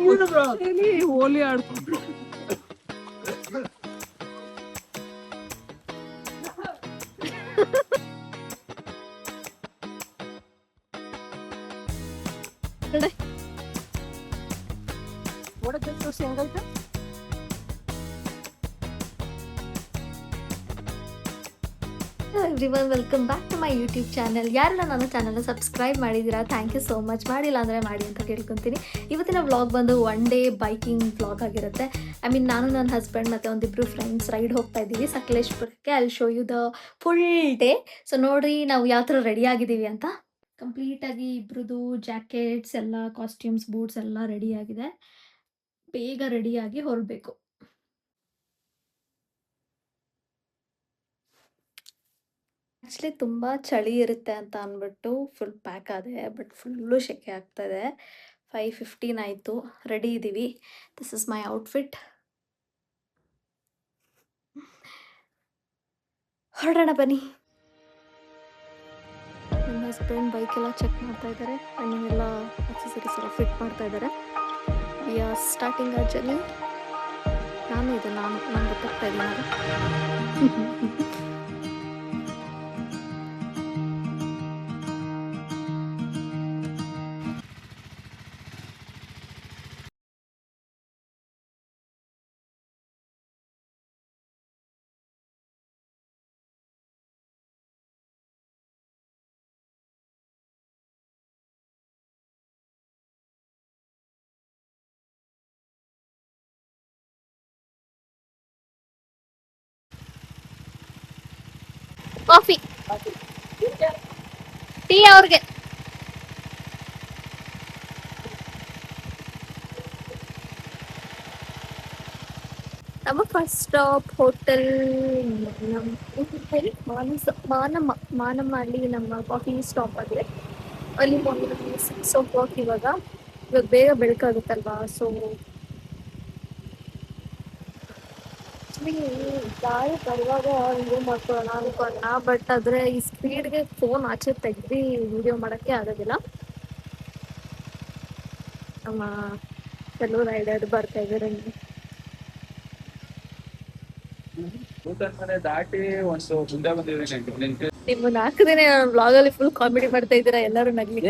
ಹೋಲಿ ಆಡ್ಕೊಂಡು What is this so single? Everyone welcome back to my YouTube channel. ಯಾರೆಲ್ಲ ನನ್ನ ಚಾನಲ್ನ ಸಬ್ಸ್ಕ್ರೈಬ್ ಮಾಡಿದ್ದೀರಾ ಥ್ಯಾಂಕ್ ಯು ಸೋ ಮಚ್. ಮಾಡಿಲ್ಲ ಅಂದರೆ ಮಾಡಿ ಅಂತ ಕೇಳ್ಕೊತೀನಿ. ಇವತ್ತಿನ ವ್ಲಾಗ್ ಬಂದು ಒನ್ ಡೇ ಬೈಕಿಂಗ್ ವ್ಲಾಗ್ ಆಗಿರುತ್ತೆ. ನಾನು ನನ್ನ ಹಸ್ಬೆಂಡ್ ಮತ್ತು ಒಂದಿಬ್ಬರು ಫ್ರೆಂಡ್ಸ್ ರೈಡ್ ಹೋಗ್ತಾ ಇದ್ದೀವಿ ಸಕಲೇಶ್ಪುರಕ್ಕೆ. ಅಲ್ಲಿ show you the full day. So ನೋಡಿರಿ ನಾವು ಯಾವ ಥರ ರೆಡಿ ಆಗಿದ್ದೀವಿ ಅಂತ. ಕಂಪ್ಲೀಟಾಗಿ ಇಬ್ರದ್ದು ಜಾಕೆಟ್ಸ್ ಎಲ್ಲ, ಕಾಸ್ಟ್ಯೂಮ್ಸ್, ಬೂಟ್ಸ್ ಎಲ್ಲ ರೆಡಿ ಆಗಿದೆ. ಬೇಗ ರೆಡಿಯಾಗಿ ಹೊರಡಬೇಕು. ಆ್ಯಕ್ಚುಲಿ ತುಂಬ ಚಳಿ ಇರುತ್ತೆ ಅಂತ ಅಂದ್ಬಿಟ್ಟು ಫುಲ್ ಪ್ಯಾಕ್ ಆದೆ, ಬಟ್ ಫುಲ್ಲು ಸೆಕೆ ಆಗ್ತಾಯಿದೆ. 5:15 ಆಯಿತು, ರೆಡಿ ಇದ್ದೀವಿ. This is my outfit. ಹೊರಡೋಣ ಬನ್ನಿ. ನನ್ನ ಹಸ್ಬೆಂಡ್ ಬೈಕೆಲ್ಲ ಚೆಕ್ ಮಾಡ್ತಾ ಇದ್ದಾರೆ, ಎಲ್ಲ ಅಕ್ಸೆಸರೀಸ್ ಎಲ್ಲ ಫಿಟ್ ಮಾಡ್ತಾ ಇದ್ದಾರೆ. ವಿ ಆರ್ ಸ್ಟಾರ್ಟಿಂಗ್ ಆ ಜರ್ನಿ. ನಾನು ಗೊತ್ತಾಗ್ತಾ ಇದ್ದೀನಿ. ಕಾಫಿ ಟೀ ಅವ್ರಿಗೆ. ನಮ್ಮ ಫಸ್ಟ್ ಸ್ಟಾಪ್ ಹೋಟೆಲ್ ಮಾನಮ್ಮ. ಅಲ್ಲಿ ನಮ್ಮ ಕಾಫಿ ಸ್ಟಾಪ್ ಆಗಿದೆ. ಅಲ್ಲಿ 6 o'clock ಇವಾಗ ಬೇಗ ಬೆಳಕಾಗುತ್ತಲ್ವಾ. ಸೊ ಗಾಳಿ ಬರುವಾಗ ವಿಡಿಯೋ ಮಾಡ್ಕೊಳ್ಳೋಣ ಅನ್ಕೊಂಡ, ಬಟ್ ಆದರೆ ಈ ಸ್ಪೀಡ್ಗೆ ಫೋನ್ ಆಚೆ ತೆಗ್ದು ವಿಡಿಯೋ ಮಾಡೋಕ್ಕೆ ಆಗೋದಿಲ್ಲ. ನಮ್ಮ ಕೆಲವು ರೈಡರ್ ಬರ್ತಾ ಇದ್ದಾರೆ. ನಿಮ್ಮ 4 ದಿನ ವ್ಲಾಗಲ್ಲಿ ಫುಲ್ ಕಾಮಿಡಿ ಮಾಡ್ತಾ ಇದ್ದೀರಾ, ಎಲ್ಲರೂ ನಗ್ಲಿ.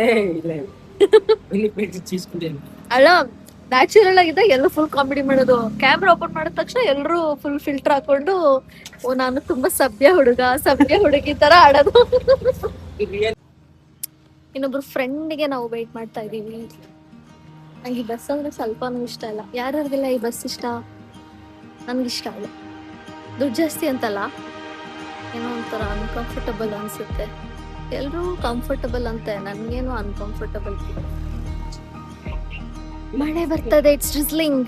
ಅಲ್ಲ, ನ್ಯಾಚುರಲ್ ಆಗಿದೆ, ಎಲ್ಲ ಫುಲ್ ಕಾಮಿಡಿ ಮಾಡೋದು. ಕ್ಯಾಮ್ರಾ ಓಪನ್ ಮಾಡಿದ ತಕ್ಷಣ ಎಲ್ಲರೂ ಫುಲ್ ಫಿಲ್ಟರ್ ಹಾಕೊಂಡು ನಾನು ತುಂಬಾ ಸಭ್ಯ ಹುಡುಗಿ ತರ ಆಡೋದು. ಇನ್ನೊಬ್ರು ಫ್ರೆಂಡ್ಗೆ ನಾವು ವೇಟ್ ಮಾಡ್ತಾ ಇದೀವಿ. ನಂಗೆ ಈ ಬಸ್ ಅಂದ್ರೆ ಸ್ವಲ್ಪನೂ ಇಷ್ಟ ಇಲ್ಲ. ಯಾರ್ಯಾರಿಗೆಲ್ಲ ಈ ಬಸ್ ಇಷ್ಟ? ನನ್ಗೆ ಇಷ್ಟ ಇಲ್ಲ. ದುಡ್ಡು ಜಾಸ್ತಿ ಅಂತಲ್ಲ, ಏನೋ ಒಂಥರ ಅನ್ಕಂಫರ್ಟಬಲ್ ಅನ್ಸುತ್ತೆ. ಎಲ್ರೂ ಕಂಫರ್ಟಬಲ್ ಅಂತೆ, ನನ್ಗೇನು ಅನ್ಕಂಫರ್ಟಬಲ್. ಮಳೆ ಬರ್ತದೆ, it's drizzling.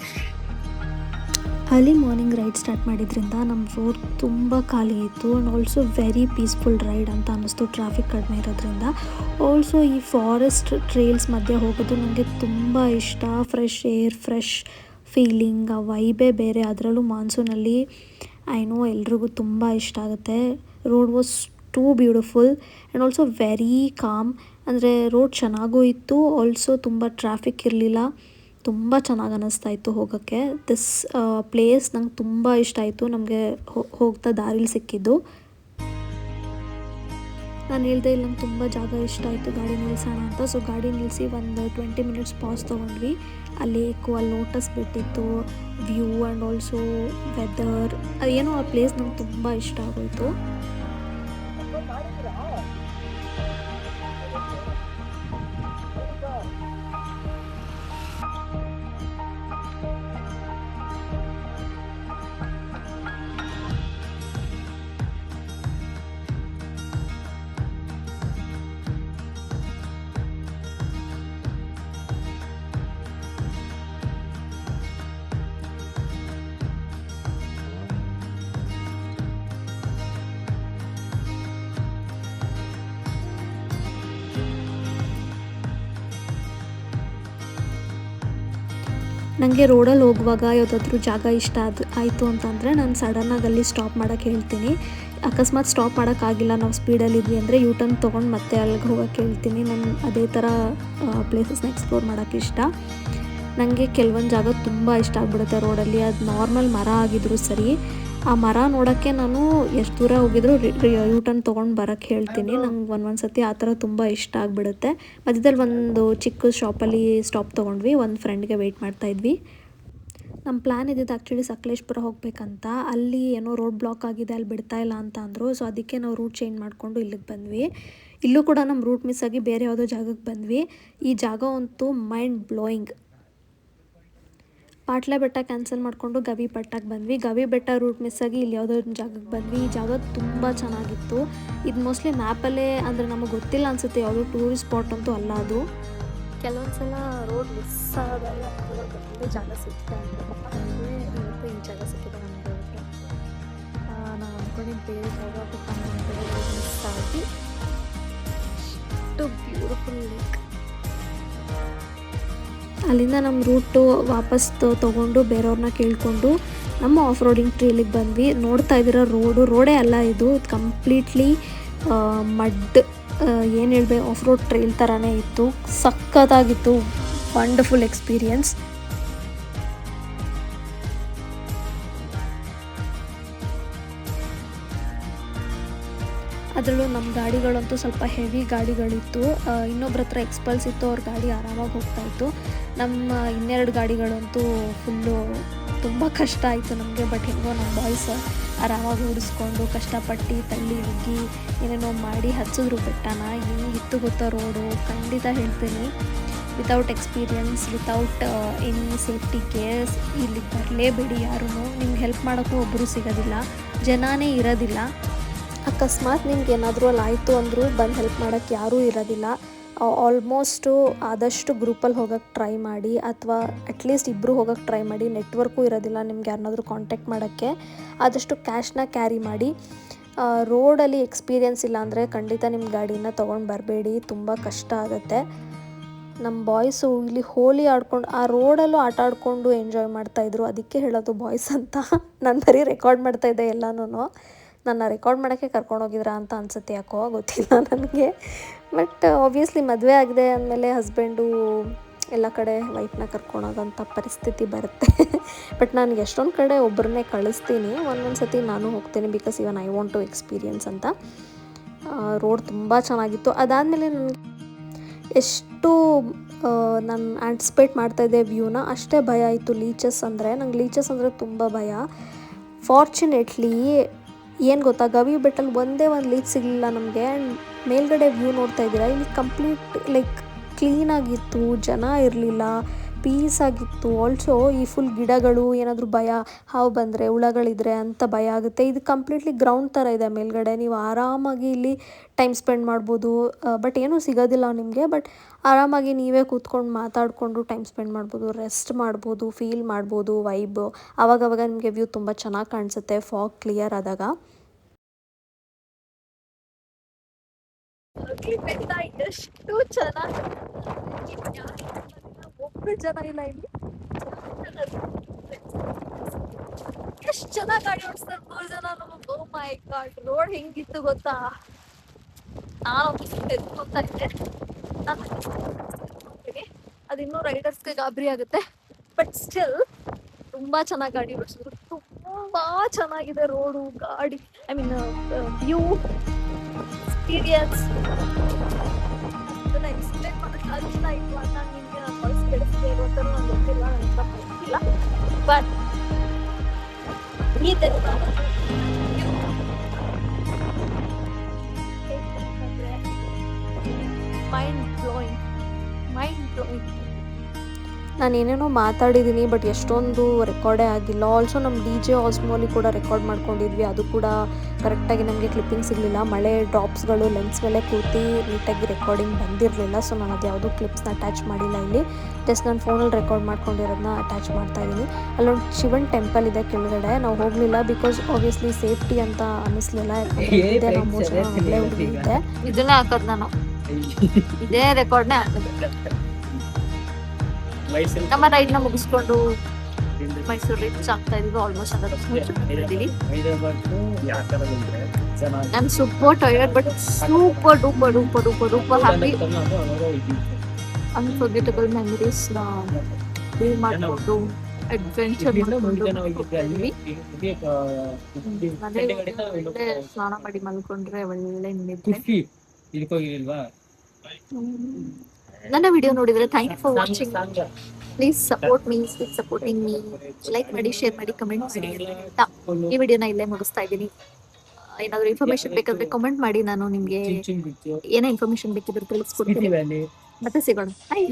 Early morning ride start ಮಾಡಿದ್ರಿಂದ ನಮ್ಮ ರೋಡ್ ತುಂಬ ಖಾಲಿ ಇತ್ತು. And also very peaceful ride ಅಂತ ಅನ್ನಿಸ್ತು, ಟ್ರಾಫಿಕ್ ಕಡಿಮೆ ಇರೋದ್ರಿಂದ. ಆಲ್ಸೋ ಈ ಫಾರೆಸ್ಟ್ ಟ್ರೇಲ್ಸ್ ಮಧ್ಯೆ ಹೋಗೋದು ನನಗೆ ತುಂಬ ಇಷ್ಟ. ಫ್ರೆಶ್ ಏರ್, ಫ್ರೆಶ್ ಫೀಲಿಂಗ್, ಆ ವೈಬೇ ಬೇರೆ. ಅದರಲ್ಲೂ ಮಾನ್ಸೂನಲ್ಲಿ ಐ ನೋ ಎಲ್ರಿಗೂ ತುಂಬ ಇಷ್ಟ ಆಗುತ್ತೆ. Road was two beautiful and also very calm. ಅಂದರೆ ರೋಡ್ ಚೆನ್ನಾಗೂ ಇತ್ತು, ಆಲ್ಸೋ ತುಂಬ ಟ್ರಾಫಿಕ್ ಇರಲಿಲ್ಲ. ತುಂಬ ಚೆನ್ನಾಗಿ ಅನ್ನಿಸ್ತಾ ಇತ್ತು ಹೋಗೋಕ್ಕೆ. ದಿಸ್ ಪ್ಲೇಸ್ ನಂಗೆ ತುಂಬ ಇಷ್ಟ ಆಯಿತು. ನಮಗೆ ಹೋಗ್ತಾ ದಾರಿಲಿ ಸಿಕ್ಕಿದ್ದು. ನಾನು ಹೇಳ್ದೆ ಇಲ್ಲಿ ನಂಗೆ ತುಂಬ ಜಾಗ ಇಷ್ಟ ಆಯಿತು, ಗಾಡಿ ನಿಲ್ಲಿಸೋಣ ಅಂತ. ಸೊ ಗಾಡಿ ನಿಲ್ಲಿಸಿ ಒಂದು 20 minutes ಪಾಸ್ ತೊಗೊಂಡ್ವಿ. ಅಲ್ಲಿ ಲೋಟಸ್ ಬಿಟ್ಟಿತ್ತು, ವ್ಯೂ ಆ್ಯಂಡ್ ಆಲ್ಸೋ ವೆದರ್, ಅದೇನೋ ಆ ಪ್ಲೇಸ್ ನಂಗೆ ತುಂಬ ಇಷ್ಟ ಆಗೋಯಿತು. ನನಗೆ ರೋಡಲ್ಲಿ ಹೋಗುವಾಗ ಯಾವುದಾದ್ರೂ ಜಾಗ ಇಷ್ಟ ಆಯಿತು ಅಂತಂದರೆ ನಾನು ಸಡನ್ನಾಗಿ ಅಲ್ಲಿ ಸ್ಟಾಪ್ ಮಾಡೋಕ್ಕೆ ಹೇಳ್ತೀನಿ. ಅಕಸ್ಮಾತ್ ಸ್ಟಾಪ್ ಮಾಡೋಕ್ಕಾಗಿಲ್ಲ, ನಾವು ಸ್ಪೀಡಲ್ಲಿದ್ವಿ ಅಂದರೆ ಟರ್ನ್ ತೊಗೊಂಡು ಮತ್ತೆ ಅಲ್ಲಿಗೆ ಹೋಗೋಕ್ಕೆ ಹೇಳ್ತೀನಿ. ನಾನು ಅದೇ ಥರ ಪ್ಲೇಸಸ್ನ ಎಕ್ಸ್ಪ್ಲೋರ್ ಮಾಡೋಕ್ಕೆ ಇಷ್ಟ. ನನಗೆ ಕೆಲವೊಂದು ಜಾಗ ತುಂಬ ಇಷ್ಟ ಆಗಿಬಿಡುತ್ತೆ ರೋಡಲ್ಲಿ. ಅದು ನಾರ್ಮಲ್ ಮರ ಆಗಿದ್ರು ಸರಿ, ಆ ಮರ ನೋಡೋಕ್ಕೆ ನಾನು ಎಷ್ಟು ದೂರ ಹೋಗಿದ್ರು ಯೂ ಟರ್ನ್ ತೊಗೊಂಡು ಬರೋಕ್ಕೆ ಹೇಳ್ತೀನಿ. ನಂಗೆ ಒಂದೊಂದು ಸತಿ ಆ ಥರ ತುಂಬ ಇಷ್ಟ ಆಗಿಬಿಡುತ್ತೆ. ಮಧ್ಯದಲ್ಲಿ ಒಂದು ಚಿಕ್ಕ ಶಾಪಲ್ಲಿ ಸ್ಟಾಪ್ ತೊಗೊಂಡ್ವಿ, ಒಂದು ಫ್ರೆಂಡ್ಗೆ ವೆಯ್ಟ್ ಮಾಡ್ತಾಯಿದ್ವಿ. ನಮ್ಮ ಪ್ಲ್ಯಾನ್ ಇದ್ದಿದ್ದು ಆ್ಯಕ್ಚುಲಿ ಸಕಲೇಶ್ಪುರ ಹೋಗಬೇಕಂತ. ಅಲ್ಲಿ ಏನೋ ರೋಡ್ ಬ್ಲಾಕ್ ಆಗಿದೆ, ಅಲ್ಲಿ ಬಿಡ್ತಾ ಇಲ್ಲ ಅಂತ ಅಂದರು. ಸೊ ಅದಕ್ಕೆ ನಾವು ರೂಟ್ ಚೇಂಜ್ ಮಾಡಿಕೊಂಡು ಇಲ್ಲಿಗೆ ಬಂದ್ವಿ. ಇಲ್ಲೂ ಕೂಡ ನಮ್ಮ ರೂಟ್ ಮಿಸ್ ಆಗಿ ಬೇರೆ ಯಾವುದೋ ಜಾಗಕ್ಕೆ ಬಂದ್ವಿ. ಈ ಜಾಗ ಅಂತೂ ಮೈಂಡ್ ಬ್ಲೋಯಿಂಗ್. ಪಾಟ್ಲೆ ಬೆಟ್ಟ ಕ್ಯಾನ್ಸಲ್ ಮಾಡಿಕೊಂಡು ಗವಿ ಬೆಟ್ಟಕ್ಕೆ ಬಂದ್ವಿ. ಗವಿ ಬೆಟ್ಟ ರೂಟ್ ಮಿಸ್ ಆಗಿ ಇಲ್ಲಿ ಯಾವುದೋ ಒಂದು ಜಾಗಕ್ಕೆ ಬಂದ್ವಿ. ಈ ಜಾಗ ತುಂಬ ಚೆನ್ನಾಗಿತ್ತು. ಇದು ಮೋಸ್ಟ್ಲಿ ಮ್ಯಾಪಲ್ಲೇ ಅಂದರೆ ನಮಗೆ ಗೊತ್ತಿಲ್ಲ ಅನಿಸುತ್ತೆ, ಯಾವುದೋ ಟೂರಿಸ್ಟ್ ಸ್ಪಾಟ್ ಅಂತೂ ಅಲ್ಲ ಅದು. ಕೆಲವೊಂದು ಸಲ ರೋಡ್ ಮಿಸ್ ಆದಾಗ ಜಾಗ ಸಿಗ್ತಾ ಅಂದರೆ ಇವತ್ತು ಈ ಜಾಗ ಸಿಕ್ಕಿದೆ ನಮಗೆ. ನಾವು ಅಂದ್ಕೊಂಡಿದ್ದು ಬೇರೆ ಜಾಗ ಮಿಸ್ ಆಗಿ ಅಷ್ಟು ಬ್ಯೂಟಿಫುಲ್ ಲೇಕ್. ಅಲ್ಲಿಂದ ನಮ್ಮ ರೂಟು ವಾಪಸ್ ತೊಗೊಂಡು ಬೇರೆಯವ್ರನ್ನ ಕೇಳಿಕೊಂಡು ನಮ್ಮ ಆಫ್ ರೋಡಿಂಗ್ ಟ್ರೇಲಿಗೆ ಬಂದ್ವಿ. ನೋಡ್ತಾ ಇದ್ದೀರ ರೋಡೇ ಅಲ್ಲ ಇದು ಕಂಪ್ಲೀಟ್ಲಿ ಮಡ್, ಏನು ಹೇಳ್ಬೇಕು, ಆಫ್ ರೋಡ್ ಟ್ರೇಲ್ ಥರನೇ ಇತ್ತು. ಸಖತ್ತಾಗಿತ್ತು, ವಂಡರ್ಫುಲ್ ಎಕ್ಸ್ಪೀರಿಯನ್ಸ್. ಅದರಲ್ಲೂ ನಮ್ಮ ಗಾಡಿಗಳಂತೂ ಸ್ವಲ್ಪ ಹೆವಿ ಗಾಡಿಗಳಿತ್ತು. ಇನ್ನೊಬ್ರ ಹತ್ರ ಎಕ್ಸ್ಪಲ್ಸ್ ಇತ್ತು, ಅವ್ರ ಗಾಡಿ ಆರಾಮಾಗಿ ಹೋಗ್ತಾಯಿತ್ತು. ನಮ್ಮ ಇನ್ನೆರಡು ಗಾಡಿಗಳಂತೂ ಫುಲ್ಲು ತುಂಬ ಕಷ್ಟ ಆಯಿತು ನಮಗೆ. ಬಟ್ ಹೆಂಗೋ ನಮ್ಮ ಬಾಯ್ಸ್ ಆರಾಮಾಗಿ ಓಡಿಸ್ಕೊಂಡು ಕಷ್ಟಪಟ್ಟು ತಳ್ಳಿ ನುಗ್ಗಿ ಏನೇನೋ ಮಾಡಿ ಹಚ್ಚಿದ್ರು ಬೆಟ್ಟನ. ಹೆಂಗಿತ್ತು ಗೊತ್ತಾ ರೋಡು, ಖಂಡಿತ ಹೇಳ್ತೀನಿ. Without experience, without any safety CARES ಇಲ್ಲಿಗೆ ಬರಲೇಬೇಡಿ ಯಾರೂ. ನಿಮ್ಗೆ ಹೆಲ್ಪ್ ಮಾಡೋಕ್ಕೂ ಒಬ್ಬರು ಸಿಗೋದಿಲ್ಲ, ಜನನೇ ಇರೋದಿಲ್ಲ. ಅಕಸ್ಮಾತ್ ನಿಮ್ಗೆ ಏನಾದರೂ ಅಲ್ಲಿ ಆಯಿತು ಅಂದರೂ ಬಂದು ಹೆಲ್ಪ್ ಮಾಡೋಕ್ಕೆ ಯಾರೂ ಇರೋದಿಲ್ಲ. ಆಲ್ಮೋಸ್ಟು ಆದಷ್ಟು ಗ್ರೂಪಲ್ಲಿ ಹೋಗೋಕ್ಕೆ ಟ್ರೈ ಮಾಡಿ, ಅಥವಾ ಅಟ್ಲೀಸ್ಟ್ ಇಬ್ಬರು ಹೋಗೋಕ್ಕೆ ಟ್ರೈ ಮಾಡಿ. ನೆಟ್ವರ್ಕು ಇರೋದಿಲ್ಲ ನಿಮ್ಗೆ ಯಾರನ್ನಾದ್ರೂ ಕಾಂಟ್ಯಾಕ್ಟ್ ಮಾಡೋಕ್ಕೆ. ಆದಷ್ಟು ಕ್ಯಾಶ್ನ ಕ್ಯಾರಿ ಮಾಡಿ. ರೋಡಲ್ಲಿ ಎಕ್ಸ್ಪೀರಿಯನ್ಸ್ ಇಲ್ಲ ಅಂದರೆ ಖಂಡಿತ ನಿಮ್ಮ ಗಾಡಿನ ತೊಗೊಂಡು ಬರಬೇಡಿ, ತುಂಬ ಕಷ್ಟ ಆಗುತ್ತೆ. ನಮ್ಮ ಬಾಯ್ಸು ಇಲ್ಲಿ ಹೋಲಿ ಆಡ್ಕೊಂಡು ಆ ರೋಡಲ್ಲೂ ಆಟ ಆಡಿಕೊಂಡು ಎಂಜಾಯ್ ಮಾಡ್ತಾಯಿದ್ರು. ಅದಕ್ಕೆ ಹೇಳೋದು ಬಾಯ್ಸ್ ಅಂತ. ನಾನು ಬರೀ ರೆಕಾರ್ಡ್ ಮಾಡ್ತಾಯಿದ್ದೆ ಎಲ್ಲನೂ. ನನ್ನ ರೆಕಾರ್ಡ್ ಮಾಡೋಕ್ಕೆ ಕರ್ಕೊಂಡೋಗಿದ್ರಾ ಅಂತ ಅನಿಸುತ್ತೆ, ಯಾಕೋ ಗೊತ್ತಿಲ್ಲ ನನಗೆ. ಬಟ್ ಆಬ್ವಿಯಸ್ಲಿ ಮದುವೆ ಆಗಿದೆ ಅಂದಮೇಲೆ ಹಸ್ಬೆಂಡು ಎಲ್ಲ ಕಡೆ ವೈಫ್ನ ಕರ್ಕೊಂಡೋಗೋಂಥ ಪರಿಸ್ಥಿತಿ ಬರುತ್ತೆ. ಬಟ್ ನಾನು ಎಷ್ಟೊಂದು ಕಡೆ ಒಬ್ಬರನ್ನೇ ಕಳಿಸ್ತೀನಿ, ಒಂದೊಂದು ಸತಿ ನಾನು ಹೋಗ್ತೀನಿ, because even I want to experience ಅಂತ. ರೋಡ್ ತುಂಬ ಚೆನ್ನಾಗಿತ್ತು. ಅದಾದಮೇಲೆ ನನಗೆ ಎಷ್ಟು ನಾನು ಆ್ಯಂಟಿಸಿಪೇಟ್ ಮಾಡ್ತಾಯಿದ್ದೆ ವ್ಯೂನ, ಅಷ್ಟೇ ಭಯ ಆಯಿತು ಲೀಚಸ್ ಅಂದರೆ. ನಂಗೆ ಲೀಚಸ್ ಅಂದರೆ ತುಂಬ ಭಯ. ಫಾರ್ಚುನೇಟ್ಲಿ ಏನು ಗೊತ್ತಾ, ಗವಿ ಬೆಟ್ಟಲ್ಲಿ ಒಂದೇ ಒಂದು ಲೀಚ್ ಸಿಗಲಿಲ್ಲ ನಮಗೆ. ಆ್ಯಂಡ್ ಮೇಲ್ಗಡೆ ವ್ಯೂ ನೋಡ್ತಾ ಇದ್ದೀರಾ, ಇಲ್ಲಿ ಕಂಪ್ಲೀಟ್ ಲೈಕ್ ಕ್ಲೀನಾಗಿತ್ತು, ಜನ ಇರಲಿಲ್ಲ, ಪೀಸ್ ಆಗಿತ್ತು. ಆಲ್ಸೋ ಈ ಫುಲ್ ಗಿಡಗಳು, ಏನಾದರೂ ಭಯ ಹಾವು ಬಂದರೆ ಹುಳಗಳಿದ್ರೆ ಅಂತ ಭಯ ಆಗುತ್ತೆ. ಇದು ಕಂಪ್ಲೀಟ್ಲಿ ಗ್ರೌಂಡ್ ಥರ ಇದೆ ಮೇಲ್ಗಡೆ, ನೀವು ಆರಾಮಾಗಿ ಇಲ್ಲಿ ಟೈಮ್ ಸ್ಪೆಂಡ್ ಮಾಡ್ಬೋದು. ಬಟ್ ಏನೂ ಸಿಗೋದಿಲ್ಲ ನಿಮಗೆ, ಬಟ್ ಆರಾಮಾಗಿ ನೀವೇ ಕೂತ್ಕೊಂಡು ಮಾತಾಡಿಕೊಂಡು ಟೈಮ್ ಸ್ಪೆಂಡ್ ಮಾಡ್ಬೋದು, ರೆಸ್ಟ್ ಮಾಡ್ಬೋದು, ಫೀಲ್ ಮಾಡ್ಬೋದು ವೈಬ್. ಆವಾಗವಾಗ ನಿಮಗೆ ವ್ಯೂ ತುಂಬ ಚೆನ್ನಾಗಿ ಕಾಣಿಸುತ್ತೆ ಫಾಗ್ ಕ್ಲಿಯರ್ ಆದಾಗ. ಎಷ್ಟು ಚೆನ್ನಾಗಿ, ಒಬ್ಬರು ಜನ ಇಲ್ಲ ಇಲ್ಲಿ, ಎಷ್ಟು ಚೆನ್ನಾಗಿ ಗಾಡಿ ಓಡಿಸ್ತಾರೆ 3 ಜನ. ಓ ಮೈ ಗಾಡ್, ರೋಡ್ ಹೆಂಗಿತ್ತು ಗೊತ್ತಾ, ನಾನು ಎದ್ಕೊಂತ ಇದ್ದೆ. ಅದು ಇನ್ನೂ ರೈಡರ್ಸ್ಗೆ ಗಾಬರಿ ಆಗುತ್ತೆ. ಬಟ್ ಸ್ಟಿಲ್ ತುಂಬ ಚೆನ್ನಾಗಿ ಗಾಡಿ ಓಡಿಸಿದ್ರು. ತುಂಬ ಚೆನ್ನಾಗಿದೆ ರೋಡು, ಗಾಡಿ, ಐ ಮೀನ್ ವ್ಯೂ, ಎಕ್ಸ್ಪೀರಿಯನ್ಸ್. ಅದನ್ನ ಎಕ್ಸ್ಪ್ಲೇನ್ ಮಾಡೋಕ್ಕೆ ಅರ್ಥ ಆಯಿತು ಅಂತ ನಿಮಗೆ ನಾನು ವಾಯ್ಸ್ ಕೇಳಿಸ್ದೆ ಅಂತ ನಂಗೆ ಗೊತ್ತಿಲ್ಲ, ನನಗೆ ಗೊತ್ತಿಲ್ಲ. ಬಟ್ ಇದೆ ಮೈಂಡ್ ಬ್ಲೋಯಿಂಗ್. ನಾನು ಏನೇನೋ ಮಾತಾಡಿದ್ದೀನಿ, ಬಟ್ ಎಷ್ಟೊಂದು ರೆಕಾರ್ಡೇ ಆಗಿಲ್ಲ. ಆಲ್ಸೋ ನಮ್ಮ DJ ಆಸ್ಮೋಲಿ ಕೂಡ ರೆಕಾರ್ಡ್ ಮಾಡ್ಕೊಂಡಿದ್ವಿ, ಅದು ಕೂಡ ಕರೆಕ್ಟಾಗಿ ನಮಗೆ ಕ್ಲಿಪ್ಪಿಂಗ್ ಸಿಗಲಿಲ್ಲ. ಮಳೆ ಡ್ರಾಪ್ಸ್ಗಳು ಲೆನ್ಸ್ ಮೇಲೆ ಕೂತಿ ನೀಟಾಗಿ ರೆಕಾರ್ಡಿಂಗ್ ಬಂದಿರಲಿಲ್ಲ. ಸೊ ನಾನು ಅದು ಯಾವುದೂ ಕ್ಲಿಪ್ಸ್ನ ಅಟ್ಯಾಚ್ ಮಾಡಿಲ್ಲ ಇಲ್ಲಿ. ಜಸ್ಟ್ ನಾನು ಫೋನಲ್ಲಿ ರೆಕಾರ್ಡ್ ಮಾಡ್ಕೊಂಡಿರೋದನ್ನ ಅಟ್ಯಾಚ್ ಮಾಡ್ತಾಯಿದ್ದೀನಿ. ಅಲ್ಲೊಂದು ಶಿವನ್ ಟೆಂಪಲ್ ಇದೆ ಕೆಳಗಡೆ, ನಾವು ಹೋಗಲಿಲ್ಲ ಬಿಕಾಸ್ ಆಬ್ವಿಯಸ್ಲಿ ಸೇಫ್ಟಿ ಅಂತ ಅನ್ನಿಸ್ಲಿಲ್ಲ. ಯಾಕಂದರೆ ನಾವು ಮೋಸ್ಟ್ಲಿ ಒಳ್ಳೆ ಹುಡುಗಿದ್ದೆ. ಇದನ್ನೇ ಹಾಕೋದು ನಾನು, ಇದೇ ರೆಕಾರ್ಡ್ನೇ ಹಾಕೋದು. ನಮ್ಮ ರೈಡ್ನ ಮುಗಿಸ್ಕೊಂಡು ಮೈಸೂರು ರೀಚ್ ಆಗ್ತಾ ಇದ್ದೀವಿ. ಆಲ್ಮೋಸ್ಟ್ ಅದರಲ್ಲಿ ನಾನು super tired, but super duper duper duper duper happy. Unforgettable memories ಮಾಡ್ಕೊಂಡು ಅಡ್ವೆಂಚರ್ ಸ್ನಾನ ಮಾಡಿ ಮಲ್ಕೊಂಡ್ರೆ ಒಳ್ಳೆ ನಿದ್ದೆ. ನನ್ನ ವಿಡಿಯೋ ನೋಡಿದ್ರೆ thank you for watching. Please support me, keep supporting me. Like ಮಾಡಿ, ಶೇರ್ ಮಾಡಿ, ಕಮೆಂಟ್ ಮಾಡಿ ಅಂತ ಈ ವಿಡಿಯೋನ ಇಲ್ಲೇ ಮುಗಿಸ್ತಾ ಇದ್ದೀನಿ. ಏನಾದ್ರು ಇನ್ಫಾರ್ಮೇಶನ್ ಬೇಕಾದ್ರೆ ಕಮೆಂಟ್ ಮಾಡಿ, ನಾನು ನಿಮ್ಗೆ ಏನೇ ಇನ್ಫಾರ್ಮೇಶನ್ ಬೇಕಿದ್ರೆ ತಿಳಿಸ್ಕೊಡ್ತೀನಿ. ಮತ್ತೆ ಸಿಗೋಣ. ಬಾಯ್.